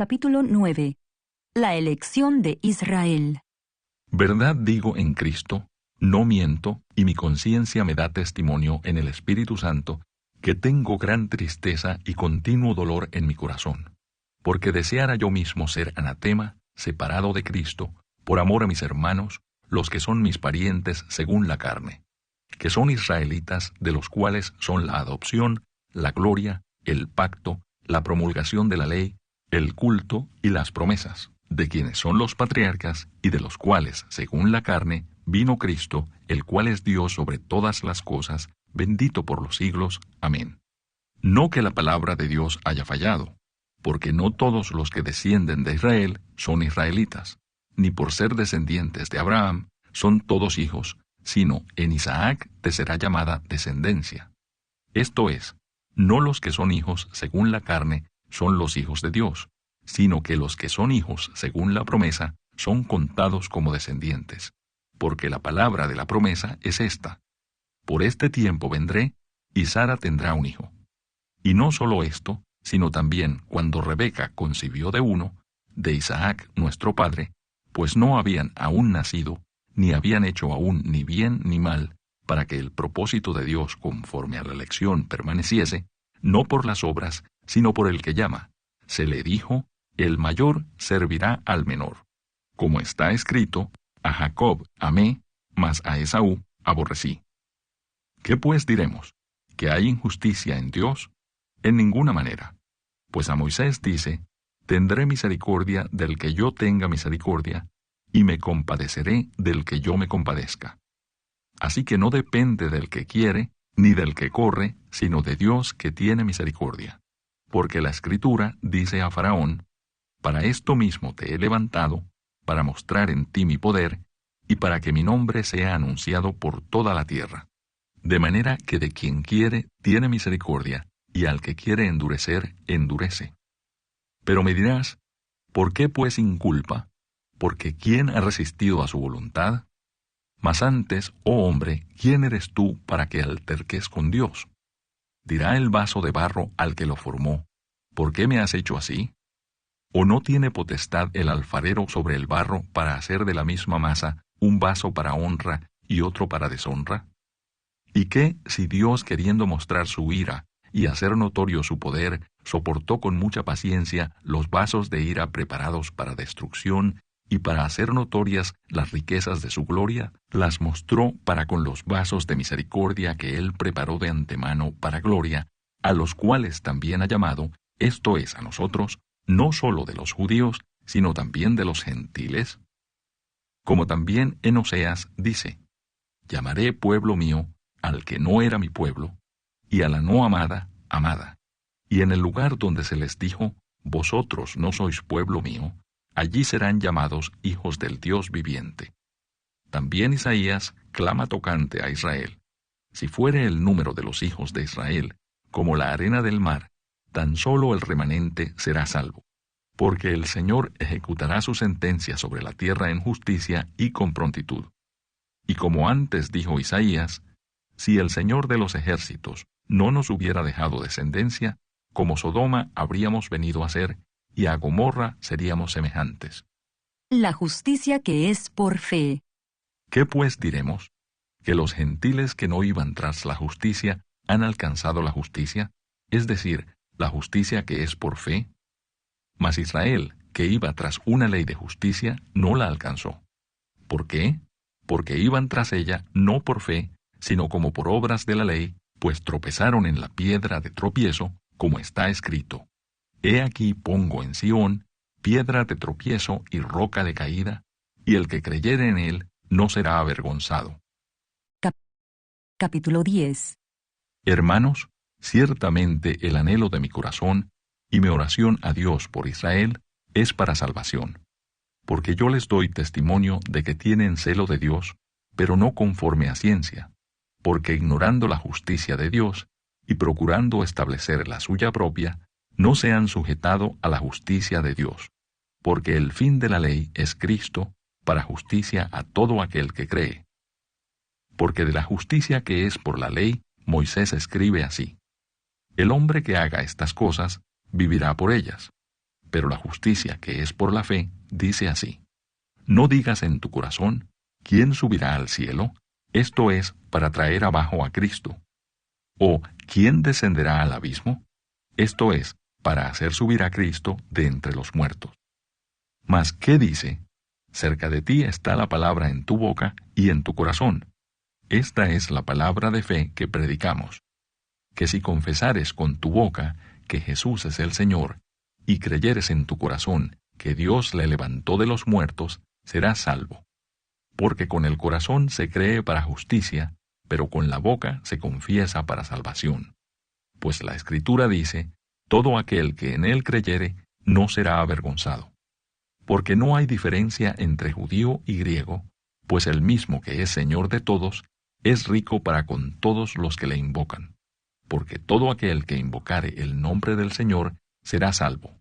Capítulo 9. La elección de Israel. Verdad digo en Cristo, no miento, y mi conciencia me da testimonio en el Espíritu Santo, que tengo gran tristeza y continuo dolor en mi corazón, porque deseara yo mismo ser anatema, separado de Cristo, por amor a mis hermanos, los que son mis parientes según la carne, que son israelitas, de los cuales son la adopción, la gloria, el pacto, la promulgación de la ley, el culto y las promesas, de quienes son los patriarcas y de los cuales, según la carne, vino Cristo, el cual es Dios sobre todas las cosas, bendito por los siglos. Amén. No que la palabra de Dios haya fallado, porque no todos los que descienden de Israel son israelitas, ni por ser descendientes de Abraham son todos hijos, sino en Isaac te será llamada descendencia. Esto es, no los que son hijos según la carne son los hijos de Dios, sino que los que son hijos según la promesa son contados como descendientes, porque la palabra de la promesa es esta: por este tiempo vendré, y Sara tendrá un hijo. Y no solo esto, sino también cuando Rebeca concibió de uno, de Isaac nuestro padre, pues no habían aún nacido, ni habían hecho aún ni bien ni mal, para que el propósito de Dios conforme a la elección permaneciese, no por las obras, sino por el que llama. Se le dijo: el mayor servirá al menor. Como está escrito: a Jacob amé, mas a Esaú aborrecí. ¿Qué pues diremos? ¿Que hay injusticia en Dios? En ninguna manera. Pues a Moisés dice: tendré misericordia del que yo tenga misericordia, y me compadeceré del que yo me compadezca. Así que no depende del que quiere, ni del que corre, sino de Dios que tiene misericordia. Porque la Escritura dice a Faraón: para esto mismo te he levantado, para mostrar en ti mi poder, y para que mi nombre sea anunciado por toda la tierra. De manera que de quien quiere tiene misericordia, y al que quiere endurecer, endurece. Pero me dirás: ¿por qué pues inculpa? Porque ¿quién ha resistido a su voluntad? Mas antes, oh hombre, ¿quién eres tú para que alterques con Dios? Dirá el vaso de barro al que lo formó: ¿por qué me has hecho así? ¿O no tiene potestad el alfarero sobre el barro para hacer de la misma masa un vaso para honra y otro para deshonra? ¿Y qué si Dios, queriendo mostrar su ira y hacer notorio su poder, soportó con mucha paciencia los vasos de ira preparados para destrucción, y para hacer notorias las riquezas de su gloria, las mostró para con los vasos de misericordia que él preparó de antemano para gloria, a los cuales también ha llamado, esto es, a nosotros, no solo de los judíos, sino también de los gentiles? Como también en Oseas dice: llamaré pueblo mío al que no era mi pueblo, y a la no amada, amada. Y en el lugar donde se les dijo: vosotros no sois pueblo mío, allí serán llamados hijos del Dios viviente. También Isaías clama tocante a Israel: si fuere el número de los hijos de Israel como la arena del mar, tan solo el remanente será salvo. Porque el Señor ejecutará su sentencia sobre la tierra en justicia y con prontitud. Y como antes dijo Isaías: si el Señor de los ejércitos no nos hubiera dejado descendencia, como Sodoma habríamos venido a ser, y a Gomorra seríamos semejantes. La justicia que es por fe. ¿Qué pues diremos? ¿Que los gentiles que no iban tras la justicia han alcanzado la justicia? Es decir, la justicia que es por fe. Mas Israel, que iba tras una ley de justicia, no la alcanzó. ¿Por qué? Porque iban tras ella no por fe, sino como por obras de la ley, pues tropezaron en la piedra de tropiezo, como está escrito: he aquí pongo en Sión piedra de tropiezo y roca de caída, y el que creyere en él no será avergonzado. Capítulo 10. Hermanos, ciertamente el anhelo de mi corazón y mi oración a Dios por Israel es para salvación, porque yo les doy testimonio de que tienen celo de Dios, pero no conforme a ciencia, porque ignorando la justicia de Dios y procurando establecer la suya propia, no se han sujetado a la justicia de Dios, porque el fin de la ley es Cristo, para justicia a todo aquel que cree. Porque de la justicia que es por la ley, Moisés escribe así: el hombre que haga estas cosas, vivirá por ellas. Pero la justicia que es por la fe dice así: no digas en tu corazón, ¿quién subirá al cielo? Esto es, para traer abajo a Cristo. O, ¿quién descenderá al abismo? Esto es, para hacer subir a Cristo de entre los muertos. Mas, ¿qué dice? Cerca de ti está la palabra en tu boca y en tu corazón. Esta es la palabra de fe que predicamos. Que si confesares con tu boca que Jesús es el Señor, y creyeres en tu corazón que Dios le levantó de los muertos, serás salvo. Porque con el corazón se cree para justicia, pero con la boca se confiesa para salvación. Pues la Escritura dice: todo aquel que en él creyere no será avergonzado. Porque no hay diferencia entre judío y griego, pues el mismo que es Señor de todos, es rico para con todos los que le invocan. Porque todo aquel que invocare el nombre del Señor será salvo.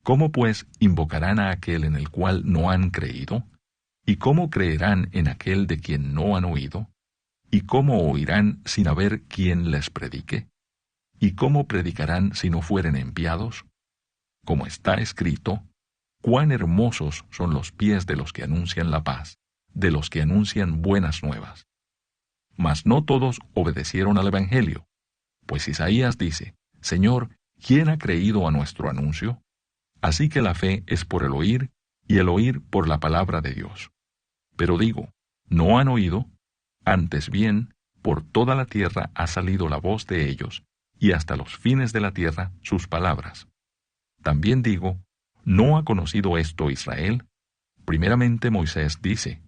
¿Cómo pues invocarán a aquel en el cual no han creído? ¿Y cómo creerán en aquel de quien no han oído? ¿Y cómo oirán sin haber quien les predique? ¿Y cómo predicarán si no fueren enviados? Como está escrito: cuán hermosos son los pies de los que anuncian la paz, de los que anuncian buenas nuevas. Mas no todos obedecieron al Evangelio. Pues Isaías dice: Señor, ¿quién ha creído a nuestro anuncio? Así que la fe es por el oír, y el oír por la palabra de Dios. Pero digo, ¿no han oído? Antes bien, por toda la tierra ha salido la voz de ellos, y hasta los fines de la tierra sus palabras. También digo, ¿no ha conocido esto Israel? Primeramente Moisés dice: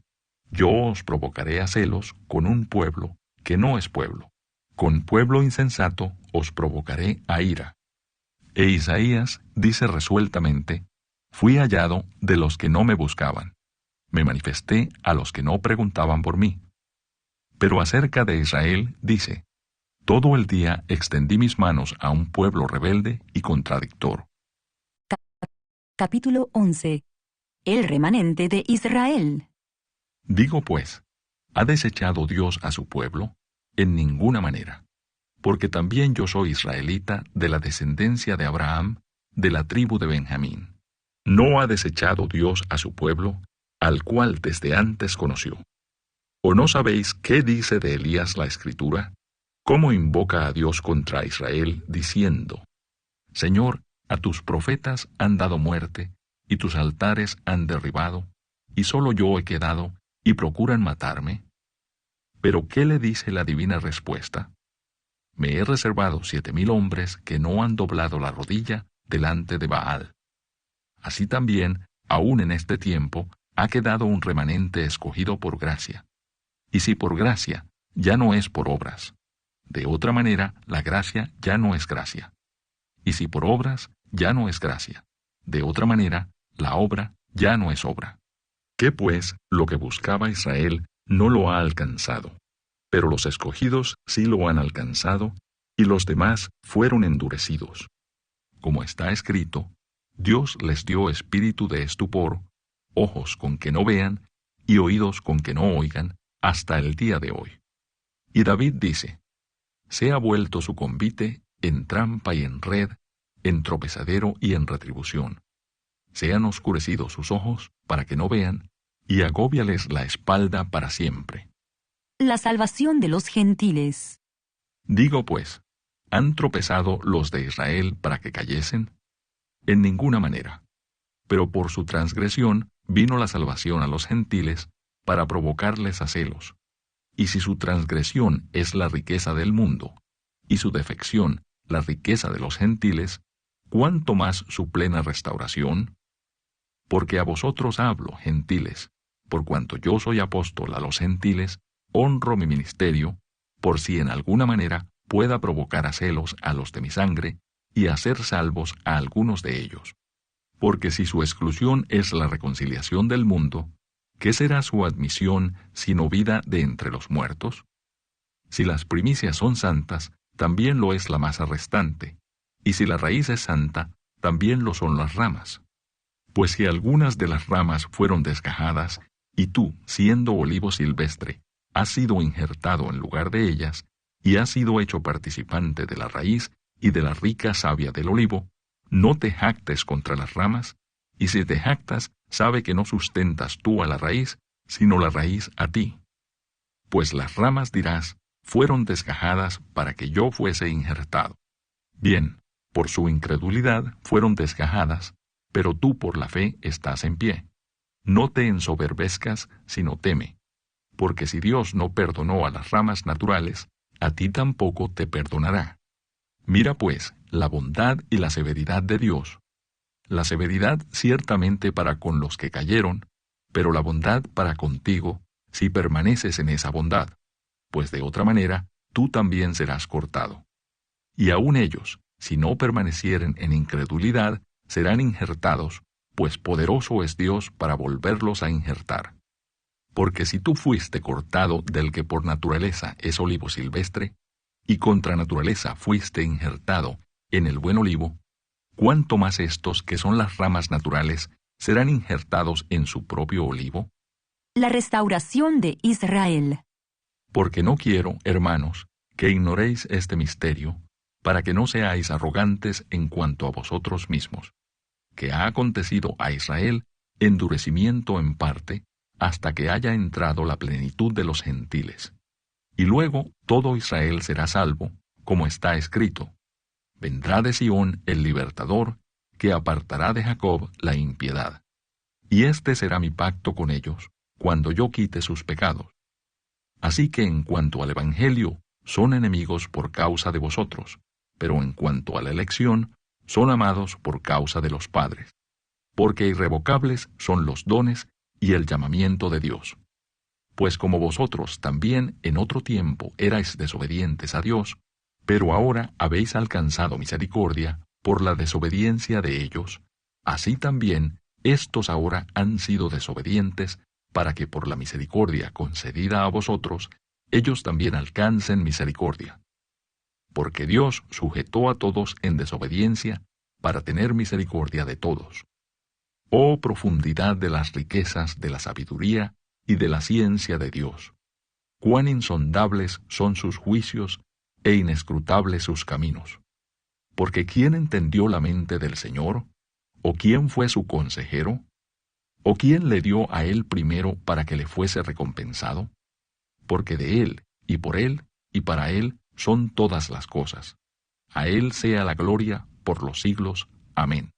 yo os provocaré a celos con un pueblo que no es pueblo. Con pueblo insensato os provocaré a ira. E Isaías dice resueltamente: fui hallado de los que no me buscaban. Me manifesté a los que no preguntaban por mí. Pero acerca de Israel dice: todo el día extendí mis manos a un pueblo rebelde y contradictor. Capítulo 11. El remanente de Israel. Digo pues, ¿ha desechado Dios a su pueblo? En ninguna manera. Porque también yo soy israelita de la descendencia de Abraham, de la tribu de Benjamín. ¿No ha desechado Dios a su pueblo, al cual desde antes conoció? ¿O no sabéis qué dice de Elías la Escritura? ¿Cómo invoca a Dios contra Israel, diciendo: Señor, a tus profetas han dado muerte, y tus altares han derribado, y solo yo he quedado, y procuran matarme? ¿Pero qué le dice la divina respuesta? Me he reservado 7,000 hombres que no han doblado la rodilla delante de Baal. Así también, aún en este tiempo, ha quedado un remanente escogido por gracia. Y si por gracia, ya no es por obras. De otra manera, la gracia ya no es gracia. Y si por obras, ya no es gracia. De otra manera, la obra ya no es obra. ¿Qué pues lo que buscaba Israel no lo ha alcanzado? Pero los escogidos sí lo han alcanzado, y los demás fueron endurecidos. Como está escrito: Dios les dio espíritu de estupor, ojos con que no vean, y oídos con que no oigan, hasta el día de hoy. Y David dice: se ha vuelto su convite en trampa y en red, en tropezadero y en retribución. Se han oscurecido sus ojos para que no vean, y agóbiales la espalda para siempre. La salvación de los gentiles. Digo pues, ¿han tropezado los de Israel para que cayesen? En ninguna manera. Pero por su transgresión vino la salvación a los gentiles para provocarles a celos. Y si su transgresión es la riqueza del mundo, y su defección la riqueza de los gentiles, ¿cuánto más su plena restauración? Porque a vosotros hablo, gentiles, por cuanto yo soy apóstol a los gentiles, honro mi ministerio, por si en alguna manera pueda provocar a celos a los de mi sangre, y hacer salvos a algunos de ellos. Porque si su exclusión es la reconciliación del mundo, ¿qué será su admisión sino vida de entre los muertos? Si las primicias son santas, también lo es la masa restante, y si la raíz es santa, también lo son las ramas. Pues si algunas de las ramas fueron desgajadas, y tú, siendo olivo silvestre, has sido injertado en lugar de ellas, y has sido hecho participante de la raíz y de la rica savia del olivo, No te jactes contra las ramas, y si te jactas, sabe que no sustentas tú a la raíz, sino la raíz a ti. Pues las ramas, dirás, fueron desgajadas para que yo fuese injertado. Bien, por su incredulidad fueron desgajadas, pero tú por la fe estás en pie. No te ensoberbezcas, sino teme, porque si Dios no perdonó a las ramas naturales, a ti tampoco te perdonará. Mira pues la bondad y la severidad de Dios. La severidad ciertamente para con los que cayeron, pero la bondad para contigo, si permaneces en esa bondad, pues de otra manera tú también serás cortado. Y aun ellos, si no permanecieren en incredulidad, serán injertados, pues poderoso es Dios para volverlos a injertar. Porque si tú fuiste cortado del que por naturaleza es olivo silvestre, y contra naturaleza fuiste injertado en el buen olivo, ¿cuánto más estos, que son las ramas naturales, serán injertados en su propio olivo? La restauración de Israel. Porque no quiero, hermanos, que ignoréis este misterio, para que no seáis arrogantes en cuanto a vosotros mismos, que ha acontecido a Israel endurecimiento en parte, hasta que haya entrado la plenitud de los gentiles. Y luego todo Israel será salvo, como está escrito: vendrá de Sión el libertador, que apartará de Jacob la impiedad. Y este será mi pacto con ellos, cuando yo quite sus pecados. Así que en cuanto al Evangelio, son enemigos por causa de vosotros, pero en cuanto a la elección, son amados por causa de los padres. Porque irrevocables son los dones y el llamamiento de Dios. Pues como vosotros también en otro tiempo erais desobedientes a Dios, pero ahora habéis alcanzado misericordia por la desobediencia de ellos, así también estos ahora han sido desobedientes, para que por la misericordia concedida a vosotros, ellos también alcancen misericordia. Porque Dios sujetó a todos en desobediencia, para tener misericordia de todos. Oh profundidad de las riquezas de la sabiduría y de la ciencia de Dios! Cuán insondables son sus juicios e inescrutables sus caminos. Porque ¿quién entendió la mente del Señor? ¿O quién fue su consejero? ¿O quién le dio a él primero para que le fuese recompensado? Porque de él, y por él, y para él son todas las cosas. A él sea la gloria por los siglos. Amén.